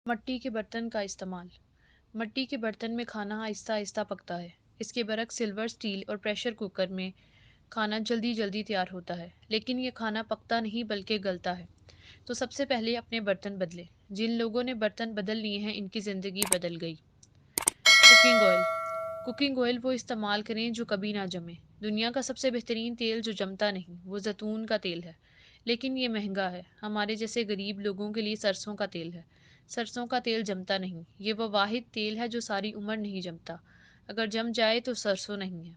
مٹی کے برتن کا استعمال۔ مٹی کے برتن میں کھانا آہستہ آہستہ پکتا ہے۔ اس کے برعکس سلور، سٹیل اور پریشر کوکر میں کھانا جلدی جلدی تیار ہوتا ہے، لیکن یہ کھانا پکتا نہیں بلکہ گلتا ہے۔ تو سب سے پہلے اپنے برتن بدلیں۔ جن لوگوں نے برتن بدل لیے ہیں ان کی زندگی بدل گئی۔ Cooking oil. کوکنگ آئل وہ استعمال کریں جو کبھی نہ جمے۔ دنیا کا سب سے بہترین تیل جو جمتا نہیں وہ زیتون کا تیل ہے، لیکن یہ مہنگا ہے۔ ہمارے جیسے غریب لوگوں کے لیے سرسوں کا تیل ہے۔ سرسوں کا تیل جمتا نہیں۔ یہ وہ واحد تیل ہے جو ساری عمر نہیں جمتا۔ اگر جم جائے تو سرسوں نہیں ہے۔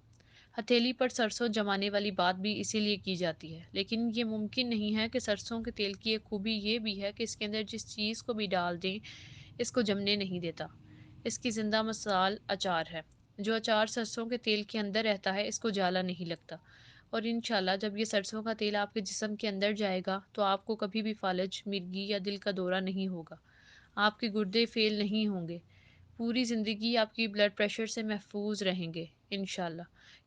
ہتھیلی پر سرسوں جمانے والی بات بھی اسی لیے کی جاتی ہے، لیکن یہ ممکن نہیں ہے کہ سرسوں کے تیل کی ایک خوبی یہ بھی ہے کہ اس کے اندر جس چیز کو بھی ڈال دیں اس کو جمنے نہیں دیتا۔ اس کی زندہ مثال اچار ہے۔ جو اچار سرسوں کے تیل کے اندر رہتا ہے اس کو جالا نہیں لگتا، اور انشاءاللہ جب یہ سرسوں کا تیل آپ کے جسم کے اندر جائے گا تو آپ کو کبھی بھی فالج، مرگی یا دل کا دورہ نہیں ہوگا۔ آپ کے گردے فیل نہیں ہوں گے۔ پوری زندگی آپ کی بلڈ پریشر سے محفوظ رہیں گے انشاءاللہ،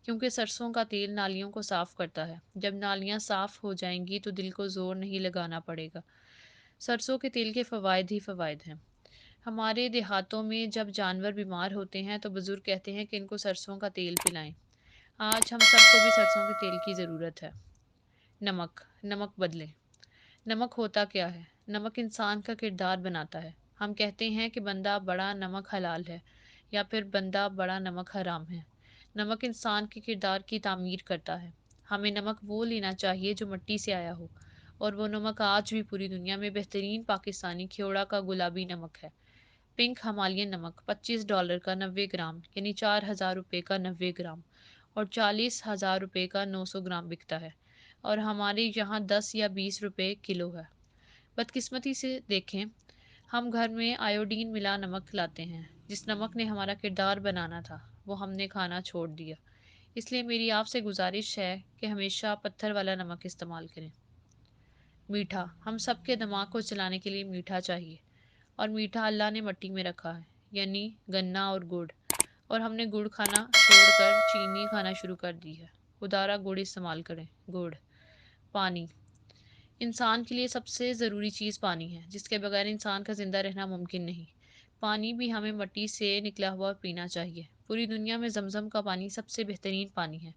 کیونکہ سرسوں کا تیل نالیوں کو صاف کرتا ہے۔ جب نالیاں صاف ہو جائیں گی تو دل کو زور نہیں لگانا پڑے گا۔ سرسوں کے تیل کے فوائد ہی فوائد ہیں۔ ہمارے دیہاتوں میں جب جانور بیمار ہوتے ہیں تو بزرگ کہتے ہیں کہ ان کو سرسوں کا تیل پلائیں۔ آج ہم سب کو بھی سرسوں کے تیل کی ضرورت ہے۔ نمک۔ نمک بدلیں۔ نمک ہوتا کیا ہے؟ نمک انسان کا کردار بناتا ہے۔ ہم کہتے ہیں کہ بندہ بڑا نمک حلال ہے، یا پھر بندہ بڑا نمک حرام ہے۔ نمک انسان کے کردار کی تعمیر کرتا ہے۔ ہمیں نمک وہ لینا چاہیے جو مٹی سے آیا ہو، اور وہ نمک آج بھی پوری دنیا میں بہترین پاکستانی کھیوڑا کا گلابی نمک ہے۔ پنک ہمالین نمک $25 کا 90 گرام یعنی 4,000 روپے کا 90 گرام اور 40,000 روپے کا 900 گرام بکتا ہے، اور ہمارے یہاں 10 یا 20 روپے کلو ہے۔ بدقسمتی سے دیکھیں، ہم گھر میں آیوڈین ملا نمک لاتے ہیں۔ جس نمک نے ہمارا کردار بنانا تھا وہ ہم نے کھانا چھوڑ دیا۔ اس لیے میری آپ سے گزارش ہے کہ ہمیشہ پتھر والا نمک استعمال کریں۔ میٹھا۔ ہم سب کے دماغ کو چلانے کے لیے میٹھا چاہیے، اور میٹھا اللہ نے مٹی میں رکھا ہے، یعنی گنا اور گڑ، اور ہم نے گڑ کھانا چھوڑ کر چینی کھانا شروع کر دی ہے۔ خدارہ گڑ استعمال کریں۔ گڑ۔ پانی۔ انسان کے لیے سب سے ضروری چیز پانی ہے، جس کے بغیر انسان کا زندہ رہنا ممکن نہیں۔ پانی بھی ہمیں مٹی سے نکلا ہوا پینا چاہیے۔ پوری دنیا میں زمزم کا پانی سب سے بہترین پانی ہے۔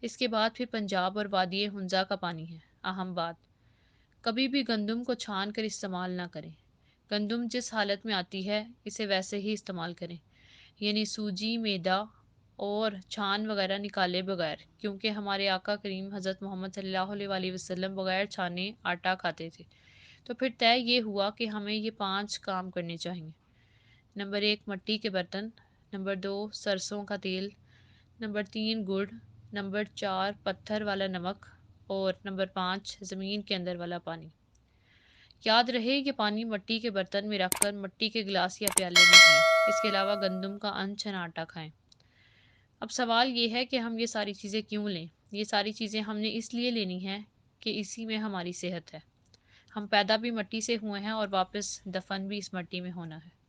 اس کے بعد پھر پنجاب اور وادی ہنزا کا پانی ہے۔ اہم بات، کبھی بھی گندم کو چھان کر استعمال نہ کریں۔ گندم جس حالت میں آتی ہے اسے ویسے ہی استعمال کریں، یعنی سوجی، میدا اور چھان وغیرہ نکالے بغیر، کیونکہ ہمارے آقا کریم حضرت محمد صلی اللہ علیہ وآلہ وسلم بغیر چھانے آٹا کھاتے تھے۔ تو پھر طے یہ ہوا کہ ہمیں یہ 5 کام کرنے چاہیے۔ نمبر 1 مٹی کے برتن، نمبر 2 سرسوں کا تیل، نمبر 3 گڑ، نمبر 4 پتھر والا نمک، اور نمبر 5 زمین کے اندر والا پانی۔ یاد رہے کہ پانی مٹی کے برتن میں رکھ کر مٹی کے گلاس یا پیالے میں پئیں۔ اس کے علاوہ گندم کا انچن آٹا کھائیں۔ اب سوال یہ ہے کہ ہم یہ ساری چیزیں کیوں لیں؟ یہ ساری چیزیں ہم نے اس لیے لینی ہیں کہ اسی میں ہماری صحت ہے۔ ہم پیدا بھی مٹی سے ہوئے ہیں اور واپس دفن بھی اس مٹی میں ہونا ہے۔